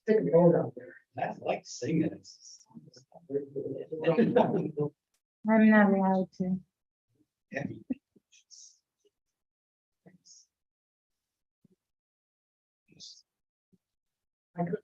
Stick a board out there. I like singing. I'm not allowed to. Yeah. I could.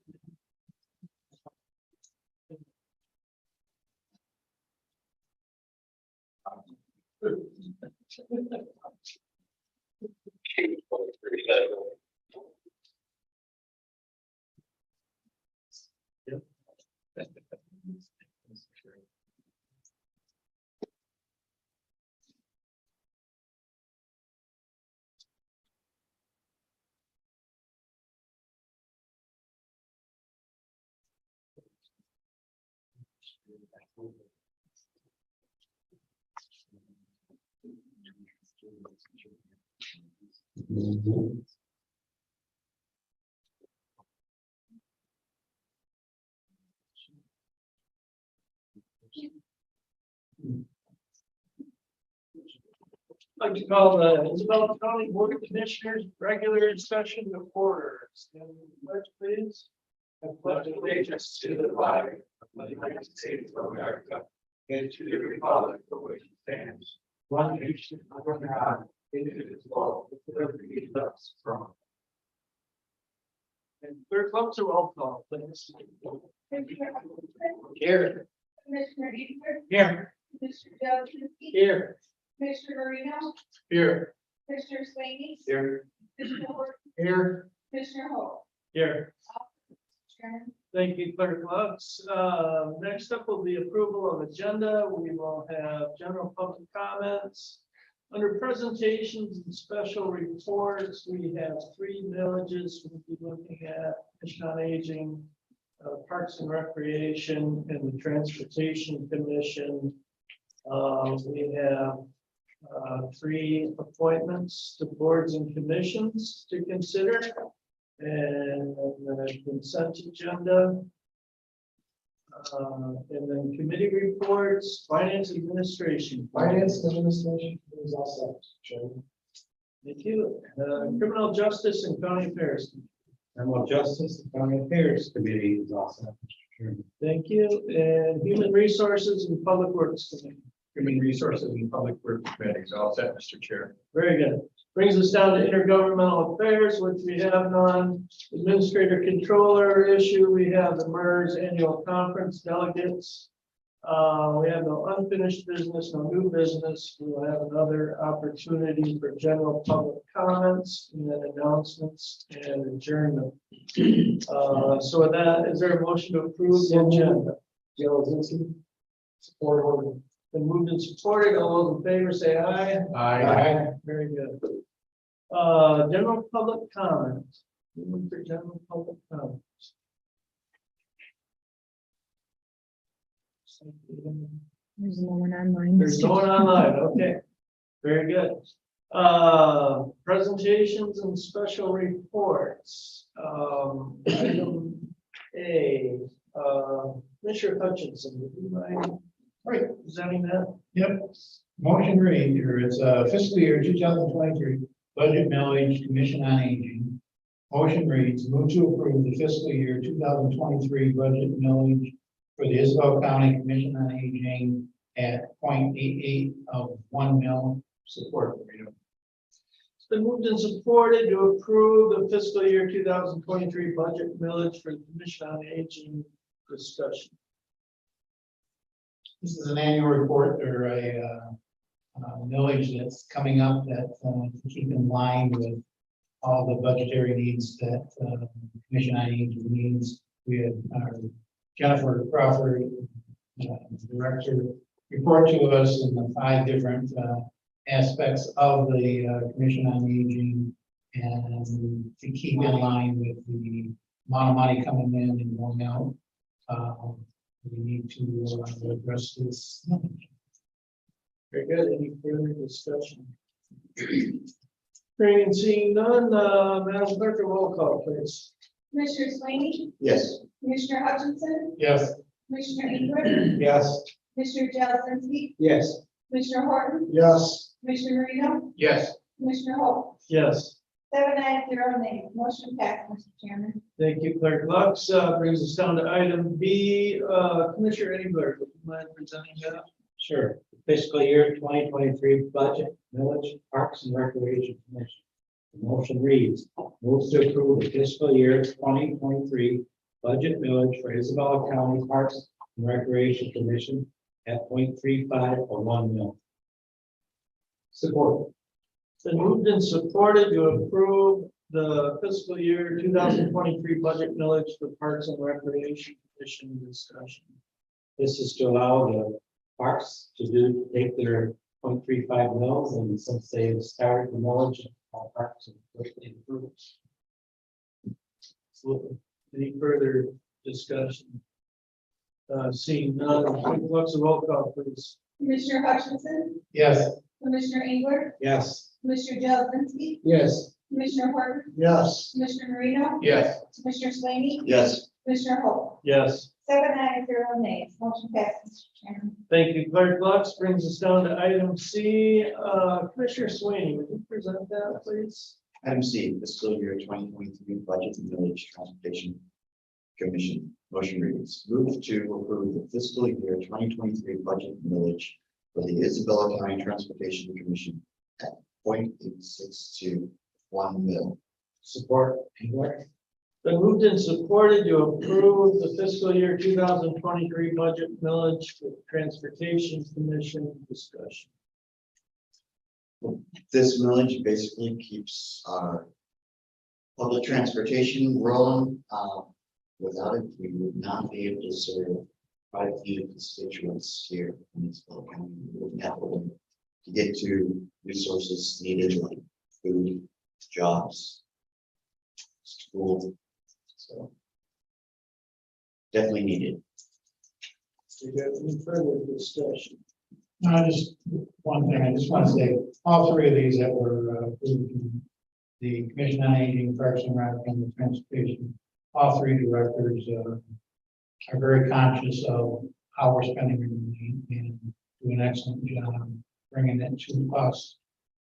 I'd like to call the Isabella County Board of Commissioners regular session to order. Stand pledge, please. I pledge allegiance to the flag of the United States of America and to the republic for which it stands, one nation under God, indivisible, with liberty and justice for all. And clerk, let's a roll call, please. Here. Commissioner Easter, Here. Commissioner Johnson, Here. Commissioner Marino, Here. Commissioner Slaney, Here. Commissioner Horton, Here. Commissioner Holt. Here. Chairman, Thank you, Clerk Lux. Next up will be approval of agenda. We will have general public comments. Under presentations and special reports, we have 3 villages we'll be looking at: Commission on Aging, Parks and Recreation, and the Transportation Commission. We have 3 appointments to boards and commissions to consider. And the consent agenda. And then committee reports, finance administration. Finance administration is all set, Chairman. Thank you. Criminal justice and county affairs. Criminal Justice and County Affairs Committee is also. Thank you. And human resources and public works committee. Human Resources and Public Works Committee is all set, Mr. Chair. Very good. Brings us down to intergovernmental affairs, which we have none. Administrator controller issue, we have the MERS annual conference delegates. We have no unfinished business, no new business. We will have another opportunity for general public comments and then announcements and adjournment. So with that, is there a motion to approve the agenda? Support order. Been moved and supported. All those in favor say aye. Aye. Very good. General public comment. Anyone for general public comment? There's no one online. There's no one online, okay. Very good. Presentations and special reports. Item A, Commissioner Hutchinson, would you mind presenting that? Yep. Motion read here. It's fiscal year 2023 budget millage Commission on Aging. Motion reads, move to approve the fiscal year 2023 budget millage for the Isabel County Commission on Aging at 0.88 of 1 mil. Support. It's been moved and supported to approve the fiscal year 2023 budget millage for the Commission on Aging discussion. This is an annual report or a millage that's coming up that to keep in line with all the budgetary needs that Commission on Aging needs. We had Jennifer Crawford, director, report to us in the 5 different aspects of the Commission on Aging, and to keep in line with the amount of money coming in and going out. We need to address this. Very good. Any further discussion? Hearing and seeing none, Madam Clerk, a roll call, please. Commissioner Slaney, Yes. Commissioner Hutchinson, Yes. Commissioner Easter, Yes. Commissioner Johnson, Yes. Commissioner Horton, Yes. Commissioner Marino, Yes. Commissioner Holt. Yes. 7 ayes, 0 nays. Motion passed, Mr. Chairman. Thank you, Clerk Lux. Brings us down to item B. Commissioner Engler, would you mind presenting that? Sure. Fiscal year 2023 budget, village, parks and recreation commission. The motion reads, moves to approve the fiscal year 2023 budget village for Isabella County Parks and Recreation Commission at 0.35 or 1 mil. Support. Been moved and supported to approve the fiscal year 2023 budget millage for Parks and Recreation Commission discussion. This is to allow the parks to take their 0.35 mils, and since they've started the millage, all parks are quickly improved. Absolutely. Any further discussion? Seeing none, what's the roll call, please? Commissioner Hutchinson, Yes. Commissioner Engler, Yes. Commissioner Jazinski, Yes. Commissioner Horton, Yes. Commissioner Marino, Yes. Commissioner Slaney, Yes. Commissioner Hall. Yes. 7 ayes, 0 nays. Motion passed, Mr. Chairman. Thank you, Clerk Lux. Brings us down to item C. Commissioner Sweeney, would you present that, please? Item C, fiscal year 2023 budget and village transportation commission. Motion reads, move to approve the fiscal year 2023 budget and village for the Isabella County Transportation Commission at 0.86 to 1 mil. Support. Engler. Been moved and supported to approve the fiscal year 2023 budget millage for Transportation Commission discussion. This millage basically keeps our public transportation rolling. Without it, we would not be able to serve quite a few constituents here in Isabella County. We wouldn't have a way to get to resources needed like food, jobs, school. So definitely needed. Do you have any further discussion? Just one thing, I just want to say, all three of these that were approved, the Commission on Aging, Parks and Rec, and the Transportation, all three directors are very conscious of how we're spending our money and do an excellent job bringing it to us,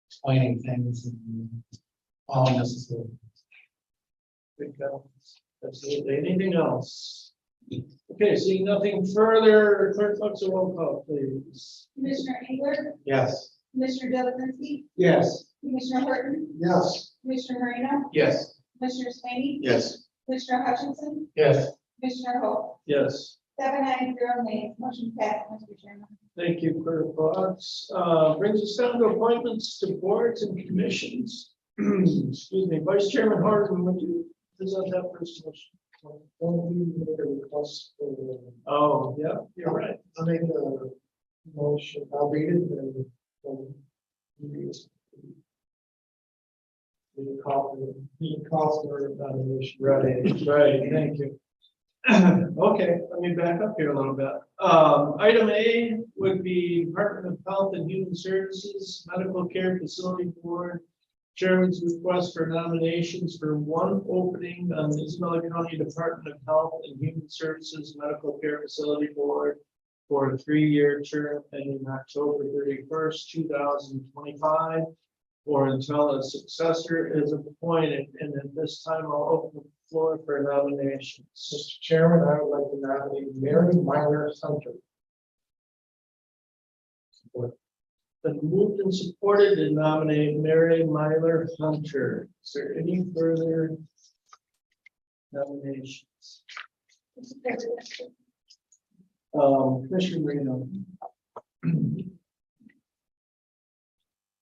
explaining things and all necessary. Good comments. Absolutely. Anything else? Okay, seeing nothing further, Clerk Lux, a roll call, please. Commissioner Engler, Yes. Commissioner Jazinski, Yes. Commissioner Horton, Yes. Commissioner Marino, Yes. Commissioner Slaney, Yes. Commissioner Hutchinson, Yes. Commissioner Hall. Yes. 7 ayes, 0 nays. Motion passed, Mr. Chairman. Thank you, Clerk Lux. Brings us down to appointments to boards and commissions. Excuse me, Vice Chairman Harden, would you present that first motion? Oh, yeah, you're right. I'll make a motion, I'll read it and. You call for nomination. Right, thank you. Okay, let me back up here a little bit. Item A would be Department of Health and Human Services Medical Care Facility Board. Chairman's request for nominations for one opening on the Isabella County Department of Health and Human Services Medical Care Facility Board for a 3-year term ending October 31st, 2025, or until a successor is appointed. And at this time, I'll open the floor for nominations. Mr. Chairman, I would like to nominate Mary Myler Hunter. Been moved and supported to nominate Mary Myler Hunter. Is there any further nominations? Commissioner Marino.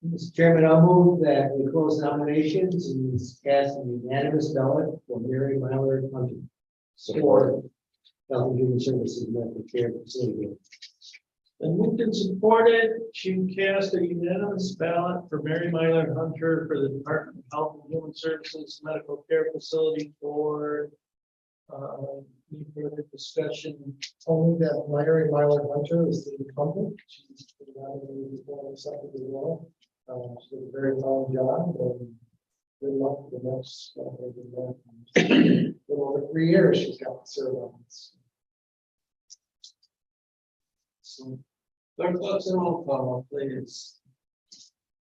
Mr. Chairman, I'll move that we close nominations and cast a unanimous ballot for Mary Myler Hunter. Support. Health and Human Services Medical Care Facility. Been moved and supported to cast a unanimous ballot for Mary Myler Hunter for the Department of Health and Human Services Medical Care Facility Board. Any further discussion? Only that Mary Myler Hunter is the incumbent. She's nominated as one second as well. She did a very fine job, and good luck for the next, little over 3 years she's got to serve on this. So, Clerk Lux, and roll call, please.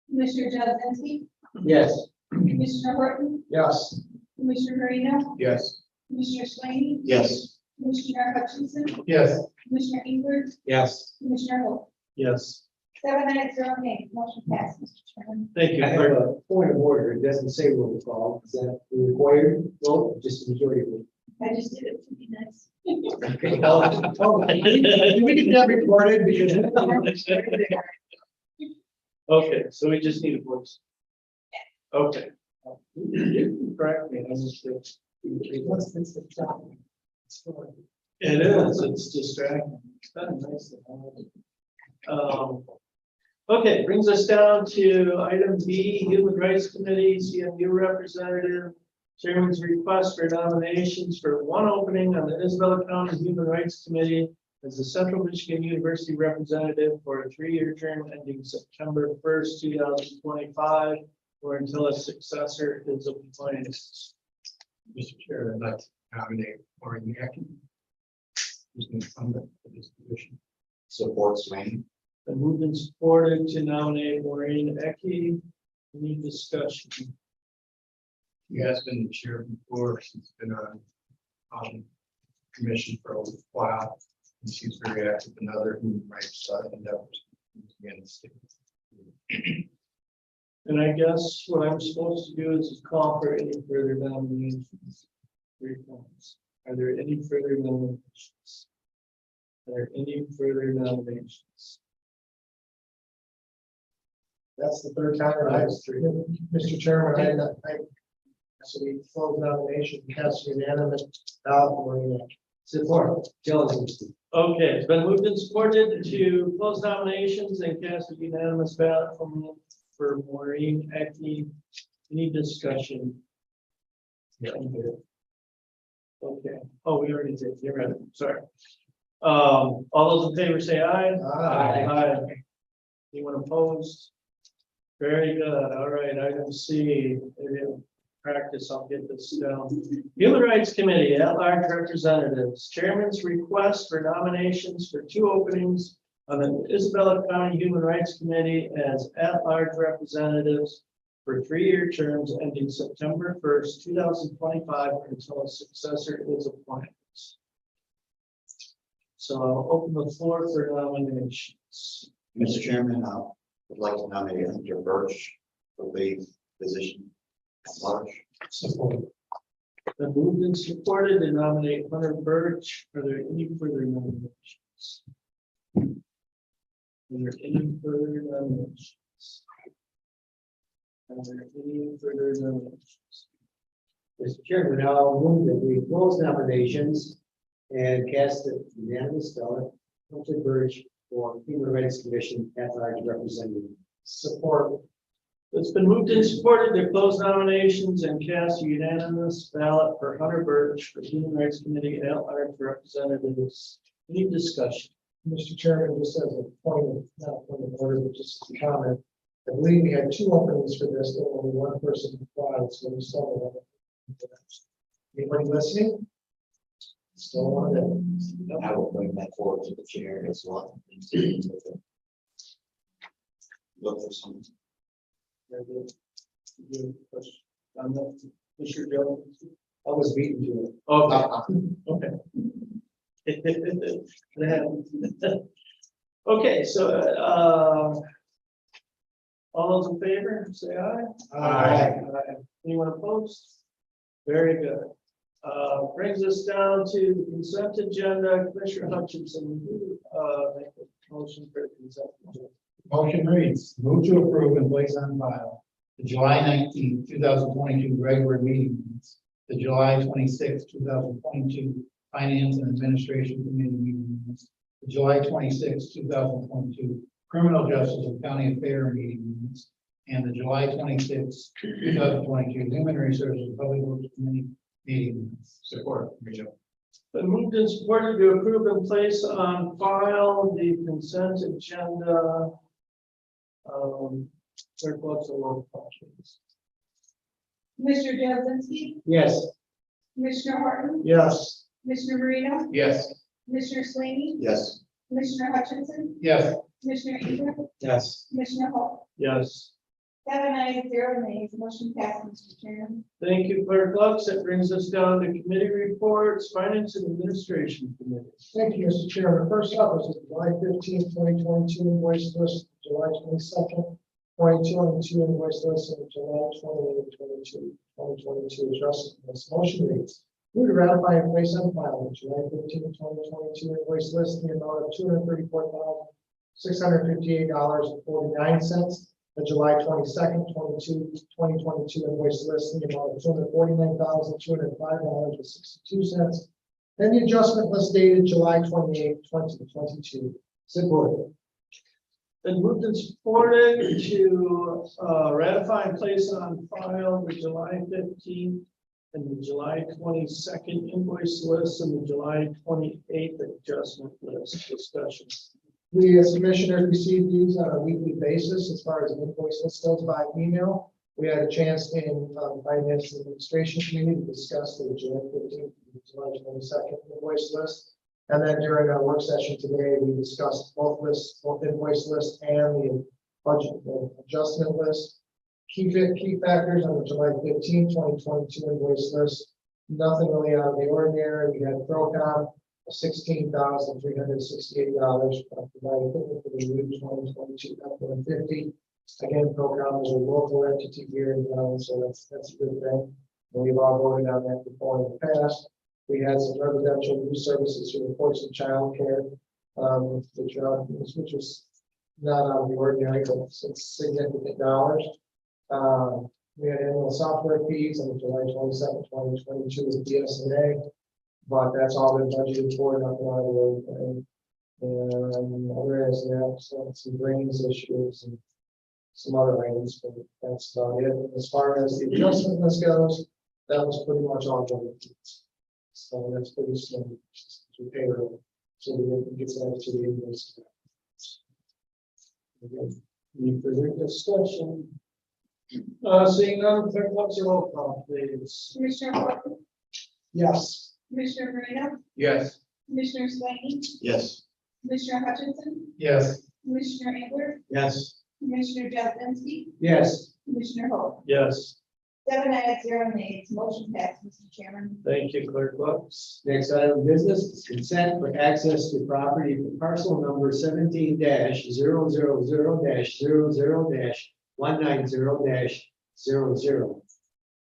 Commissioner Jazinski, Yes. Commissioner Horton, Yes. Commissioner Marino, Yes. Commissioner Slaney, Yes. Commissioner Hutchinson, Yes. Commissioner Engler, Yes. Commissioner Holt. Yes, 7-0, motion passed, Mr. Chairman. thank you. I have a point of order. It doesn't say roll call. Is that required vote, just a majority vote? I just did it to be nice. Okay, we didn't have recorded because. Okay, so we just need a voice. Okay. You can correct me, I'm just. It is, it's distracting. It's kind of nice to have. Okay, brings us down to item B, Human Rights Committee, CMU representative. Chairman's request for nominations for one opening on the Isabella County Human Rights Committee as the Central Michigan University representative for a 3-year term ending September 1st, 2025, or until a successor is appointed. Mr. Chair, I'd like to nominate Maureen Mackey, who's an incumbent for this position. Support Swain. Been moved and supported to nominate Maureen Ecke. Any discussion? She has been the chair before. She's been on commission for a while. And she's very active in other human rights endeavors. Against it. And I guess what I'm supposed to do is call for any further nominations. 3 points. Are there any further nominations? Are there any further nominations? That's the third time I've, Mr. Chairman, so we close nomination, cast unanimous ballot for Maureen. Support, Jones. Okay, it's been moved and supported to close nominations and cast a unanimous ballot for Maureen Ecke. Any discussion? Yeah. Okay. Oh, we already did. You're right. Sorry. All those in favor say aye. Aye. Anyone opposed? Very good. All right. Item C. In practice, I'll get this down. Human Rights Committee at-large representatives. Chairman's request for nominations for 2 openings on the Isabella County Human Rights Committee as at-large representatives for 3-year terms ending September 1st, 2025, until a successor is appointed. So I'll open the floor for nominations. Mr. Chairman, I would like to nominate Hunter Birch for the position at large. Support. The moved and supported to nominate Hunter Birch. Are there any further nominations? Are there any further nominations? Are there any further nominations? Mr. Chairman, I'll move that we close nominations and cast a unanimous ballot, Hunter Birch for Human Rights Commission at-large representative. Support. It's been moved and supported to close nominations and cast a unanimous ballot for Hunter Birch for Human Rights Committee at-large representatives. Any discussion? Mr. Chairman, just as a point of, not a point of order, but just a comment. I believe we had 2 openings for this, but only 1 person applied, so we still have. Anybody listening? Still want it. I will bring that forward to the chair as well. Look for some. Mr. Jones? I was beaten to it. Okay. Okay. Okay, so, all those in favor, say aye. Aye. Anyone opposed? Very good. Brings us down to the consent agenda. Commissioner Hutchinson, make a motion for the consent agenda. Motion reads, move to approve and place on file the July 19th, 2022 regular meeting minutes, the July 26th, 2022 Finance and Administration Committee meeting minutes, the July 26th, 2022 Criminal Justice and County Affair meeting minutes, and the July 26th, 2022 Human Resources and Public Works Committee meeting minutes. Support. Regional. Been moved and supported to approve and place on file the consent agenda. Clerk, what's the roll call, please? Commissioner Jazinski, Yes. Commissioner Horton, Yes. Commissioner Marino, Yes. Commissioner Slaney, Yes. Commissioner Hutchinson, Yes. Commissioner Engler, Yes. Commissioner Holt. Yes. 7 ayes, 0 nays, motion passed, Mr. Chairman. Thank you, Clerk Lux. That brings us down to committee reports, Finance and Administration Committee. Thank you, Mr. Chairman. First up is the July 15, 2022 invoice list, July 22nd, 2022 invoice list, and July 28, 2022 adjustment list. Motion reads, move to ratify and place on file the July 15, 2022 invoice list in the amount of $234,658.49. The July 22nd, 2022 invoice list in the amount of $249,205.62. And the adjustment list dated July 28, 2022. Support. Been moved and supported to ratify and place on file the July 15th and the July 22nd invoice list and the July 28th adjustment list. Discussion. We as commissioners receive these on a weekly basis as far as an invoice list goes by email. We had a chance in Finance and Administration Committee to discuss the July 15th and July 22nd invoice list. And then during our work session today, we discussed both lists, both invoice list and the budget adjustment list. Key factors on the July 15, 2022 invoice list. Nothing really out of the ordinary. We had Procom, $16,368 provided for the year 2022 F-150. Again, Procom is a local entity here in town, so that's a good thing. And we've all voted on that before in the past. We had some residential news services for reports of child care, which was not out of the ordinary, but it's significant dollars. We had annual software fees on July 22nd, 2022 with DSNA, but that's all been budgeted for, nothing out of the ordinary. And other as that, so some drainage issues and some other items, but that's about it. As far as the adjustment list goes, that was pretty much all budgeted. So that's pretty slow to pay her, so we can get that to the invoice. Any further discussion? Seeing none, Clerk Lux, roll call, please. Commissioner Horton, Yes. Commissioner Moreno, Yes. Commissioner Slaney, Yes. Commissioner Hutchinson, Yes. Commissioner Engler, Yes. Commissioner Jazinski, Yes. Commissioner Hall. Yes. 7 ayes, 0 nays, motion passed, Mr. Chairman. Thank you, Clerk Lux. Next item of business is consent for access to property for parcel number 17-000-00-190-00.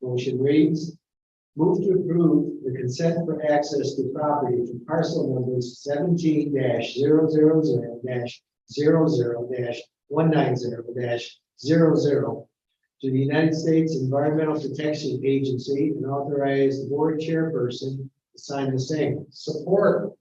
Motion reads, move to approve the consent for access to property for parcel numbers 17-000-00-190-00 to the United States Environmental Protection Agency and authorize the board chairperson to sign the same. Support.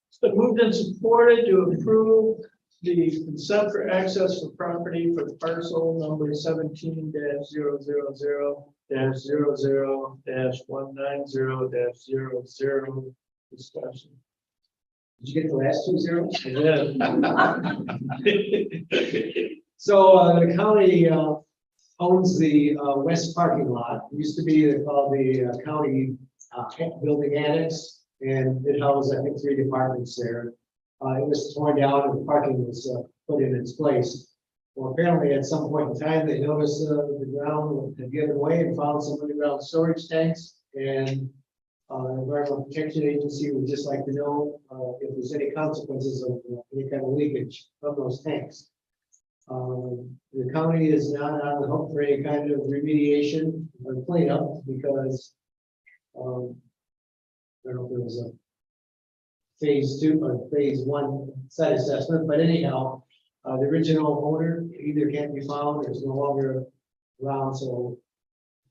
It's been moved and supported to approve the consent for access for property for parcel number 17-000-00-190-00. Discussion. Did you get the last two zeros? I did. So the county owns the west parking lot. It used to be called the county building annex, and it housed, I think, 3 departments there. It was torn down and the parking was put in its place. Well, apparently at some point in time, they noticed the ground had given way and found some underground storage tanks. And the Environmental Protection Agency would just like to know if there's any consequences of any kind of leakage from those tanks. The county is not on the hook for any kind of remediation or cleanup because I don't know if there was a phase 2 or phase 1 site assessment, but anyhow, the original owner either can't be found or is no longer around. So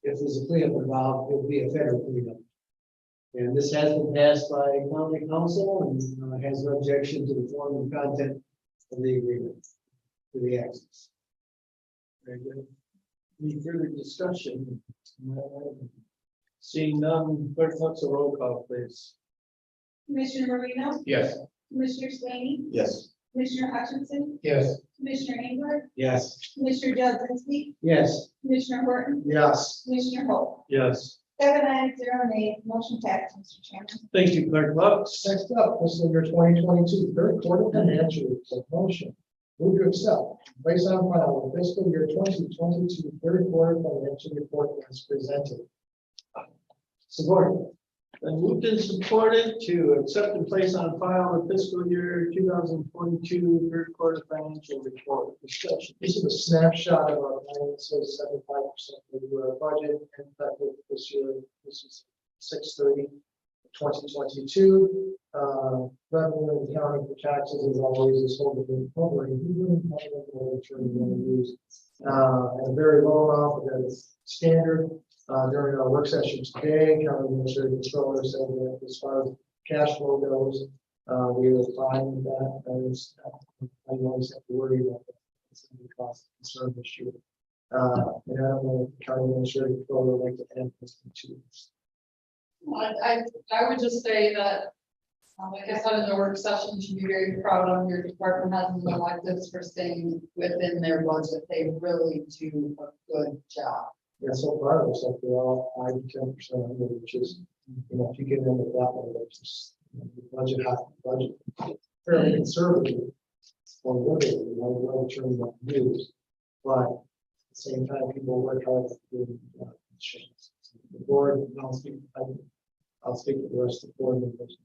if there's a cleanup involved, it will be a federal cleanup. And this has been passed by county council and has no objection to the form and content of the agreement to the access. Very good. Any further discussion? Seeing none, Clerk Lux, a roll call, please. Commissioner Moreno, Yes. Commissioner Slaney, Yes. Commissioner Hutchinson, Yes. Commissioner Engler, Yes. Commissioner Jazinski, Yes. Commissioner Horton, Yes. Commissioner Hall. Yes. 7 ayes, 0 nays, motion passed, Mr. Chairman. Thank you, Clerk Lux. Next up, fiscal year 2022 third quarter financial report. Motion. Move to accept, place on file the fiscal year 2022 third quarter financial report as presented. Support. Then moved and supported to accept and place on file the fiscal year 2022 third quarter financial report. Discussion. This is a snapshot of our finances, 75% of the budget, and that with this year, this is 6/30/2022. Revenue and accounting for taxes is always is holding and a very low amount that is standard. During our work session today, County Administrative Controller said that as far as cash flow goes, we were fine with that. And I always have to worry about that. It's going to be a cost concern this year. And I don't know if County Administrative Controller would like to add this to. I would just say that, like I said in the work session, you should be very proud of your department heads and electives for staying within their budget. They really do a good job. Yeah, so far, it looks like they're all 5 to 10% under, which is, if you get in with that one, it's just, budget fairly conservative. Or literally, well, term not used, but at the same time, people work hard to do insurance. The board, and I'll speak to the rest of the board members.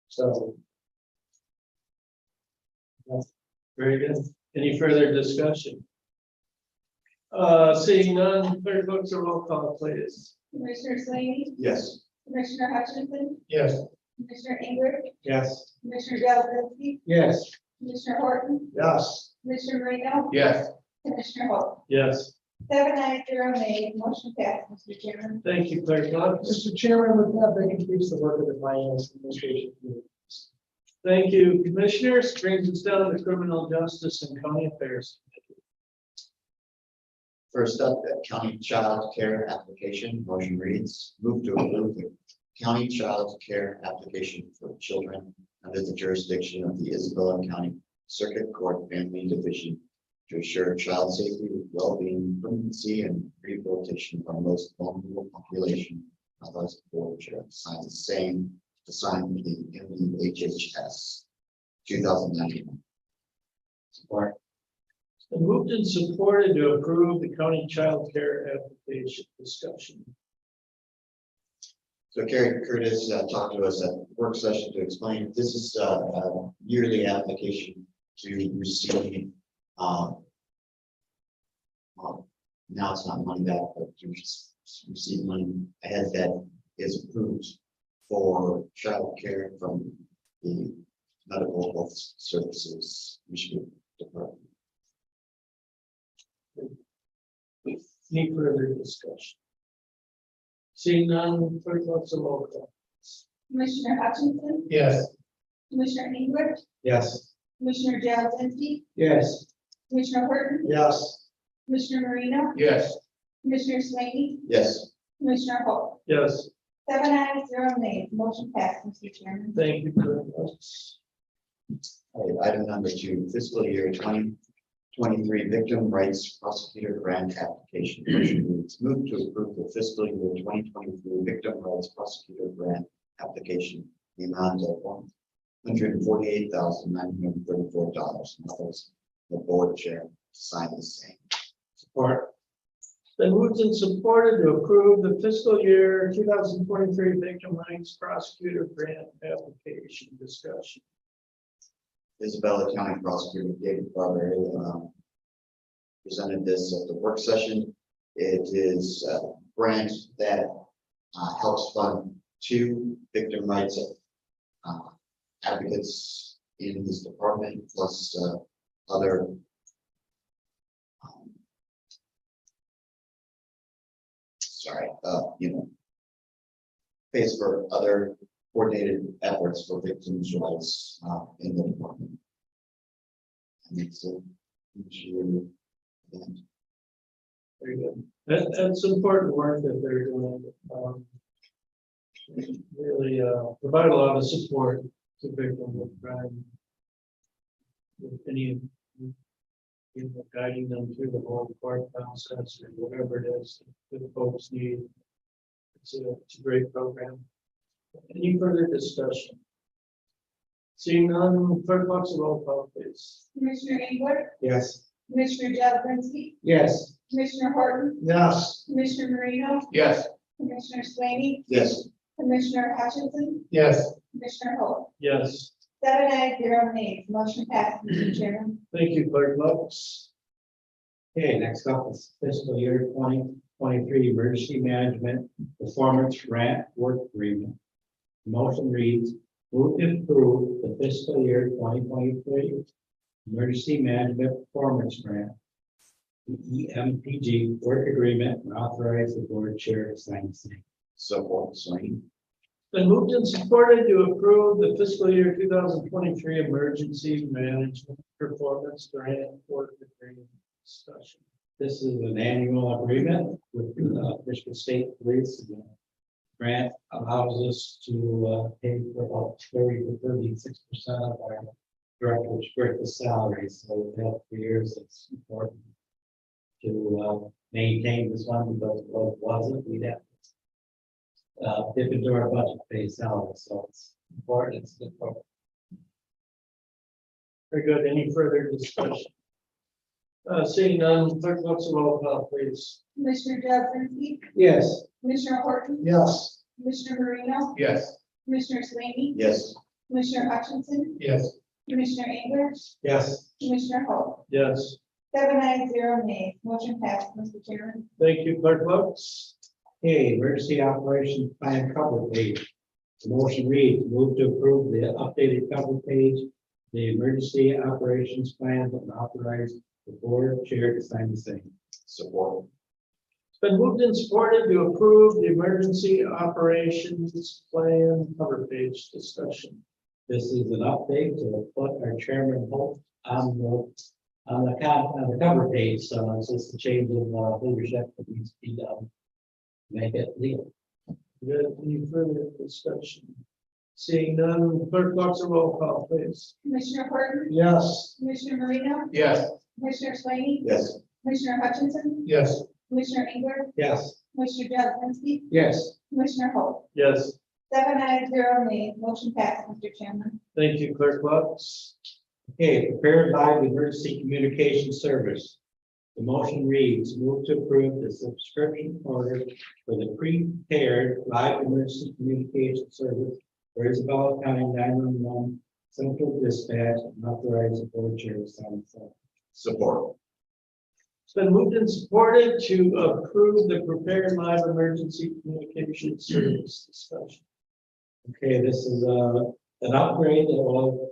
So. That's Very good. Any further discussion? Seeing none, clerk books a roll call, please. Commissioner Slaney, Yes. Commissioner Hutchinson, Yes. Commissioner Engler, Yes. Commissioner Galzinski, yes. Commissioner Horton, Yes. Commissioner Marino, Yes. Commissioner Hall. Yes. 7-0 motion passed, Mr. Chairman. Thank you, clerk books. Mr. Chairman, with that, that completes the work of the Finance Administration Committee. Thank you, commissioners. Brings us down to criminal justice and county affairs. First up, the county child care application. Motion reads, move to approve the county child care application for children under the jurisdiction of the Isabella County Circuit Court Family Division to assure child safety, well-being, permanency, and rehabilitation of our most vulnerable population. Otherwise, the board chair signs the same to sign the MHHS 2019. Support. And moved and supported to approve the county child care application. Discussion. So Carrie Curtis talked to us at work session to explain, this is a yearly application to receive, now it's not money back, but to receive money ahead that is approved for child care from the Medical Health Services Michigan Department. Any further discussion? Seeing none, clerk books a roll call. Commissioner Hutchinson, Yes. Commissioner Engler, Yes. Commissioner Galzinski, Yes. Commissioner Horton, Yes. Commissioner Marino, Yes. Commissioner Slaney, Yes. Commissioner Hall. Yes. 7-0 motion passed, Mr. Chairman. Thank you, clerk books. All right, item number 2, fiscal year 2023 victim rights prosecutor grant application. Motion reads, move to approve the fiscal year 2023 victim rights prosecutor grant application, the amount of $148,934. And others, the board chair to sign the same. Support. Then moved and supported to approve the fiscal year 2023 victim rights prosecutor grant application. Discussion. Isabella County Prosecutor David Barber presented this at the work session. It is a grant that helps fund 2 victim rights advocates in his department, plus other pays for other coordinated efforts for victims' rights in the department. And it's a huge event. Very good. That's important work that they're doing. Really provide a lot of support to victims of crime. With any guiding them through the whole court process or whatever it is that the folks need. It's a great program. Any further discussion? Seeing none, clerk Bucks, roll call, please. Commissioner Engler, Yes. Commissioner Jablonski, Yes. Commissioner Horton, Yes. Commissioner Marino, Yes. Commissioner Slaney, Yes. Commissioner Hutchinson, Yes. Commissioner Hall. Yes, 7-0, motion passes, Mr. Chairman. thank you, clerk Bucks. Okay, next up is fiscal year 2023 emergency management performance grant work agreement. The motion reads, move to approve the fiscal year 2023 emergency management performance grant, the EMPG work agreement, and authorize the board chair to sign the same. Support Swain. Been moved and supported to approve the fiscal year 2023 emergency management performance grant work agreement discussion. This is an annual agreement with Michigan State Police. The grant allows us to pay for about 30 to 36% of our director's worth salaries. So we have 3 years. It's important to maintain this one because if it wasn't, we'd have to dip into our budget pay salary. So it's important. It's good for Very good. Any further discussion? Seeing none, clerk Bucks, roll call, please. Commissioner Jablonski, yes. Commissioner Horton, Yes. Commissioner Marino, Yes. Commissioner Slaney, Yes. Commissioner Hutchinson, Yes. Commissioner Engler, Yes. Commissioner Hall. Yes, 7-0, motion passes, Mr. Chairman. thank you, clerk Bucks. Okay, emergency operations plan cover page. The motion reads, move to approve the updated cover page, the emergency operations plan, and authorize the board chair to sign the same. Support. It's been moved and supported to approve the emergency operations plan cover page discussion. This is an update to put our chairman Holt on the cover page, so it's just a change of leadership that needs to be done. Make it legal. Good, any further discussion? Seeing none, clerk Bucks, roll call, please. Commissioner Horton, Yes. Commissioner Marino, Yes. Commissioner Slaney, Yes. Commissioner Hutchinson, Yes. Commissioner Engler, Yes. Commissioner Jablonski, Yes. Commissioner Hall. Yes, 7-0, motion passes, Mr. Chairman. thank you, clerk Bucks. Okay, prepared live emergency communication service. The motion reads, move to approve the subscription order for the prepared live emergency communication service for Isabella County 911 Central Dispatch and authorize the board chair to sign the same. Support. It's been moved and supported to approve the prepared live emergency communication service discussion. Okay, this is an upgrade that will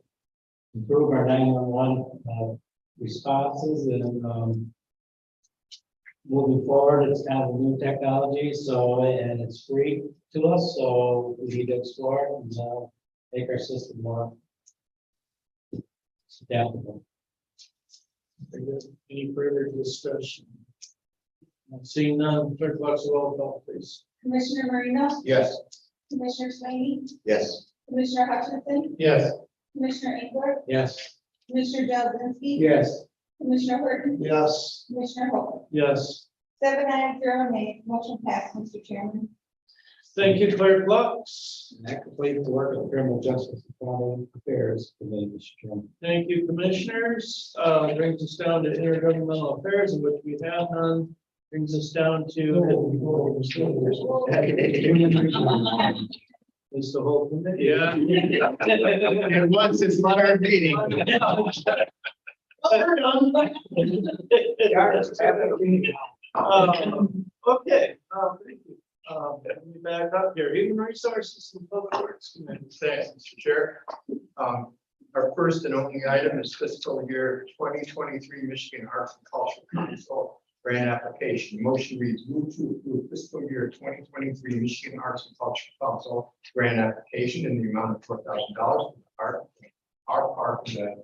improve our 911 responses and moving forward, it's kind of a new technology, so, and it's free to us, so we need to explore it and make our system more adaptable. Very good. Any further discussion? Seeing none, clerk Bucks, roll call, please. Commissioner Marino, Yes. Commissioner Slaney, Yes. Commissioner Hutchinson, Yes. Commissioner Engler, Yes. Commissioner Jablonski, Yes. Commissioner Horton, Yes. Commissioner Hall. Yes, 7-0, motion passes, Mr. Chairman. thank you, clerk Bucks. And that completes the work of the Criminal Justice and Affairs Committee, Mr. Chairman. Thank you, commissioners. Brings us down to intergovernmental affairs, in which we have none. Brings us down to. Is the whole committee? Yeah. And once it's not our meeting. Okay, thank you. Let me back up here. Human Resources and Public Works Committee. Thanks, Mr. Chair. Our first and only item is fiscal year 2023 Michigan Arts and Culture Council grant application. Motion reads, move to approve fiscal year 2023 Michigan Arts and Culture Council grant application in the amount of $4,000 for our part of the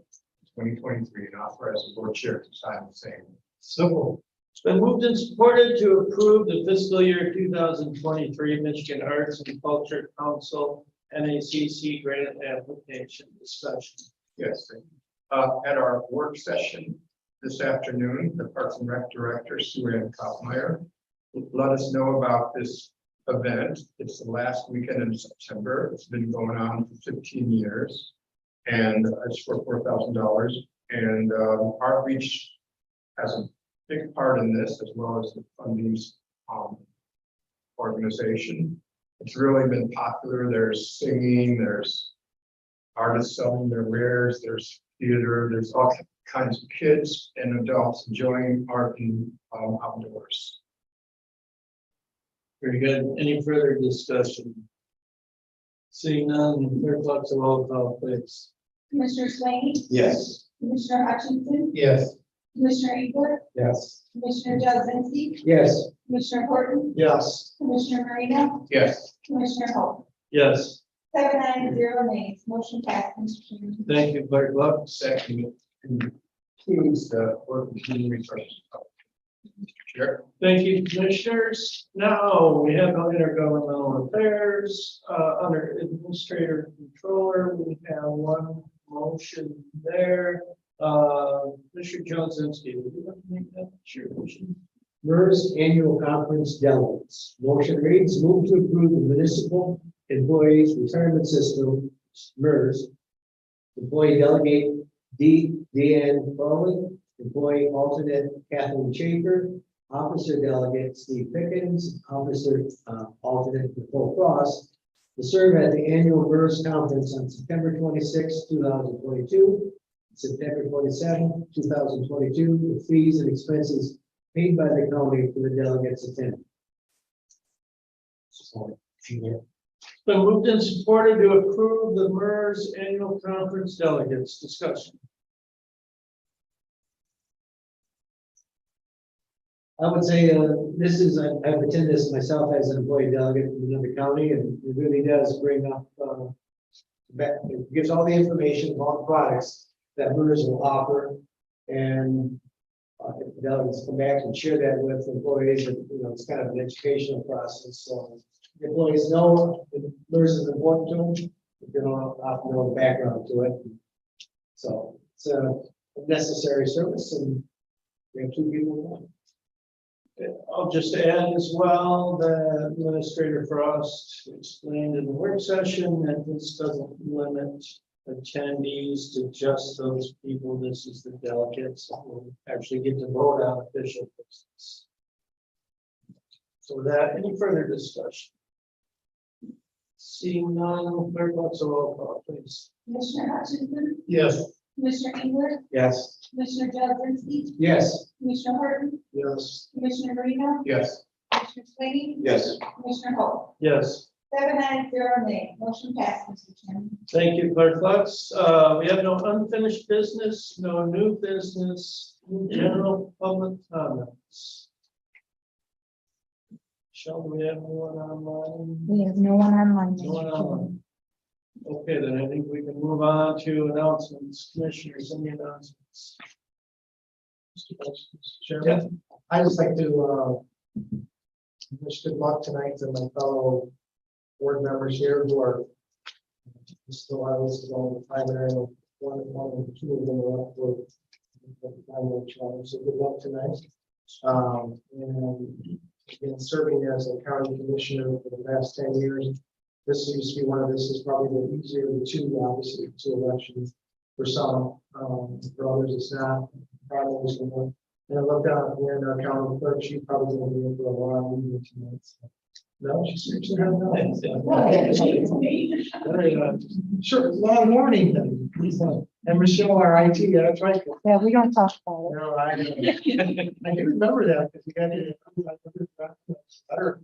2023 and authorize the board chair to sign the same. So. It's been moved and supported to approve the fiscal year 2023 Michigan Arts and Culture Council NACC grant application discussion. Yes. At our work session this afternoon, the Parks and Rec Director, Sue Ann Kaufmeyer, let us know about this event. It's the last weekend in September. It's been going on for 15 years. And it's for $4,000. And outreach has a big part in this, as well as the fundings organization. It's really been popular. There's singing, there's artists selling their wares, there's theater, there's all kinds of kids and adults enjoying art and outdoors. Very good. Any further discussion? Seeing none, clerk Lux, a roll call, please. Commissioner Slaney, Yes. Commissioner Hutchinson, Yes. Commissioner Engler, Yes. Commissioner Jazinski, Yes. Commissioner Horton, Yes. Commissioner Marino, Yes. Commissioner Hall. Yes, 7-0 nays, motion passed, Mr. Chairman. thank you, clerk Lux. Second includes the work and human resources. Mr. Chair. Thank you, commissioners. Now, we have no intergovernmental affairs, under administrator controller, we have one motion there. Mr. Johnson, would you like to make that your motion? MERS Annual Conference Delegates. Motion reads, move to approve the Municipal Employees Retirement System, MERS. Employee Delegate Deanne Crowley, Employee Alternate Kathleen Schaefer, Officer Delegate Steve Pickens, Officer Alternate Nicole Cross, to serve at the annual MERS Conference on September 26, 2022, September 27, 2022, with fees and expenses paid by the county for the delegates attending. It's been moved and supported to approve the MERS annual conference delegates. Discussion. I would say this is, I've attended this myself as an employee delegate from another county, and it really does bring up, it gives all the information about the products that MERS will offer. And if the delegates come back and share that with employees, and, it's kind of an educational process. So the employees know that MERS is important to them, but they don't often know the background to it. So it's a necessary service, and we have 2 people going. I'll just add as well that Administrator Frost explained in the work session that this doesn't limit attendees to just those people. This is the delegates that will actually get to vote on official business. So with that, any further discussion? Seeing none, clerk, let's roll call, please. Commissioner Hutchinson, Yes. Commissioner Engler, Yes. Commissioner Jazinski, Yes. Commissioner Horton, Yes. Commissioner Marino, Yes. Commissioner Slaney, Yes. Commissioner Hall. Yes. 7-0 nays, motion passed, Mr. Chairman. Thank you, Clerk Lux. We have no unfinished business, no new business, general public comments. Shall we have anyone online? We have no one online. No one Mr. online. Okay, then I think we can move on to announcements. Commissioners, any announcements? Chairman, I just like to wish good luck tonight to my fellow board members here who are still on this long primary. One and 2 of them are up for the primary challenge. So good luck tonight. And been serving as a county commissioner for the past 10 years. This used to be this is probably the easier of the 2, obviously, 2 elections for some. For others, it's not. Probably and I looked out when our county clerk, she's probably going to be in for a while meeting tonight. So. No, she's actually had no. Very good. Sure, long morning then. And Michelle, our IT, that's right. Yeah, we don't talk about it. No, I do remember that because you got it. Better.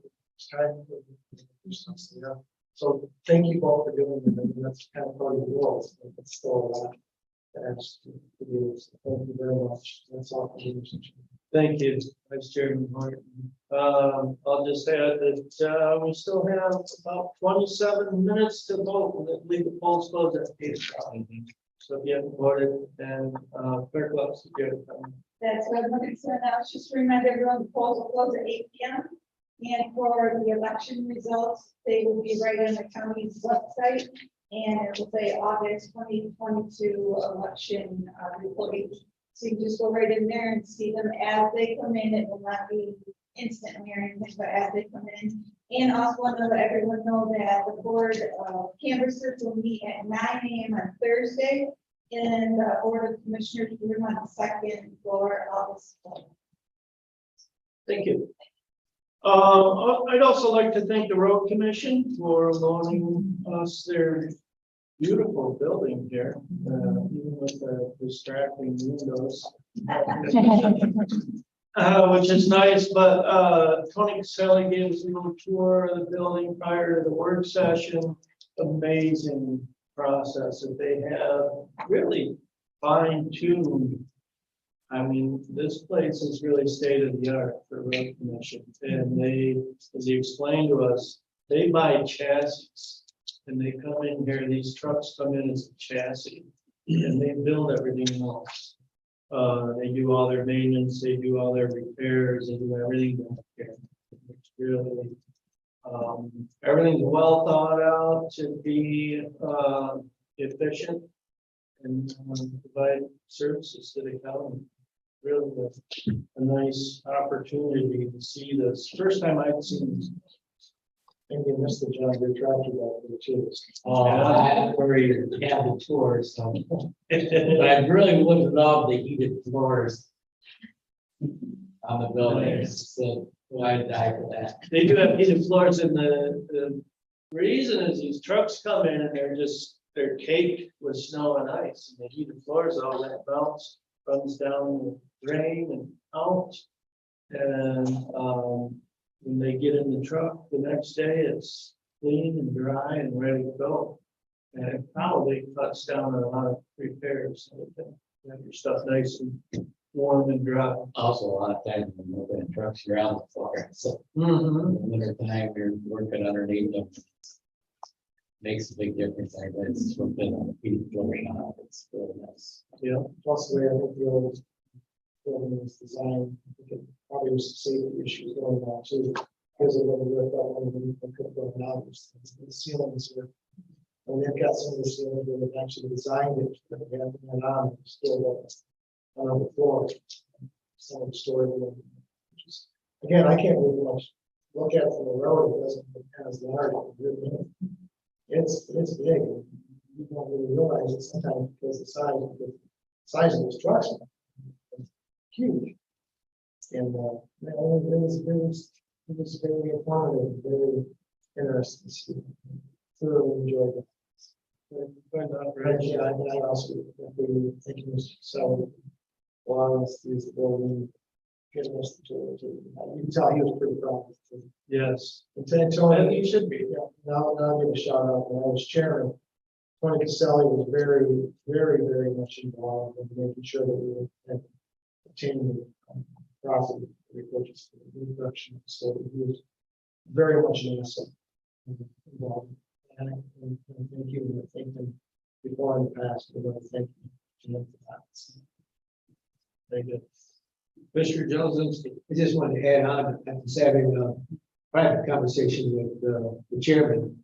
Yeah. So thank you both for doing it. I mean, that's kind of part of the role. It's still a lot. Thank you very much. That's all. Thank you, Vice Chairman Martin. I'll just add that we still have about 27 minutes to vote, and that legal polls close at 8 o'clock. So if you haven't voted, then clerk Lux, if you have time. That's what I'm concerned. I was just to remind everyone, the polls will close at 8 p.m. And for the election results, they will be right on the county's website. And it will say August 2022 election reporting. So you can just go right in there and see them as they come in. It will not be instantly or anything, but as they come in. And also want to let everyone know that the board canvassers will meet at 9 a.m. on Thursday in the Board of Commissioners room on the second floor of this building. Thank you. I'd also like to thank the road commission for loaning us their beautiful building here, even with the distracting windows. Which is nice, but Tony Caselli gave us a little tour of the building prior to the work session. Amazing process that they have, really fine tuned. I mean, this place is really state of the art for road commission, and they, as he explained to us, they buy chassis. And they come in here, these trucks come in as a chassis, and they build everything else. They do all their maintenance, they do all their repairs, they do everything back here. It's really, everything's well thought out to be, efficient and provide services to the county. Really a nice opportunity to see this. First time I've seen this. And you missed the John Deere tractor back there too. I'm worried to have the tour, so. But I really would love the heated floors on the buildings, so I'd die for that. They do have heated floors, and the reason is these trucks come in and they're caked with snow and ice. And the heated floors, all that melts, runs down the drain and out. And when they get in the truck the next day, it's clean and dry and ready to go. And it probably cuts down on a lot of repairs. So that you have your stuff nice and warm and dry. Also, a lot of times when we're moving trucks, you're on the floor, so Mm-hmm. in the winter time, you're working underneath them. Makes a big difference. I guess it's something on the heated floor now. It's really nice. Yeah. Plus the way I think the old building was designed, I think it probably was some safety issues going on too. Because of what we worked out underneath the couple of hours, the ceilings were. And they've got some of the ceilings that have actually designed it, but they haven't been on, it's still on the floor. Some of the story. Again, I can't really much look at it from the road, it doesn't look as large. It's big. You don't really realize it sometimes because the size of those trucks. It's huge. And it was very informative, very interesting to see. Thoroughly enjoyed it. Yeah, and I also thank you, Mr. So, while this is the building, giving us the tour. You can tell he was pretty proud. Yes. And Tony, And you should be. yeah, now I'll give a shout out. When I was chairman, Tony Caselli was very, very, very much involved in making sure that we were obtaining the profit repurchase for the new production. So he was very much an asset involved. And thank you. And I thank them before in the past. But I thank you for that. Very good. Mr. Jones. I just wanted to add on, I was having a private conversation with the chairman,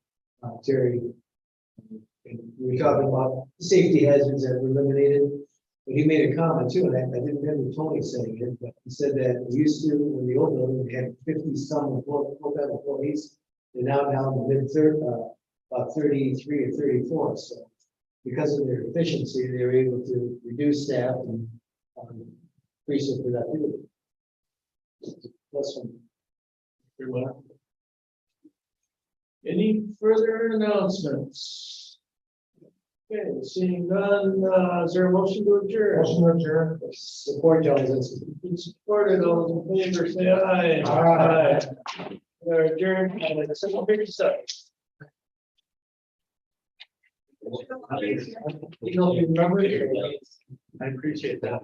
Terry. And we were talking about safety hazards that were eliminated, but he made a comment too, and I didn't remember Tony saying it, but he said that we used to, in the old building, we had 50-some full-time employees. They're now down to mid-third, about 33 or 34. So because of their efficiency, they were able to reduce staff and increase their productivity. Plus one. Any further announcements? Okay, seeing none, is there a motion to adjourn? Motion to adjourn. Support Jones. Supported, all those in favor, say aye. Aye. We're adjourned at 7:57. You know, if you remember it. I appreciate that.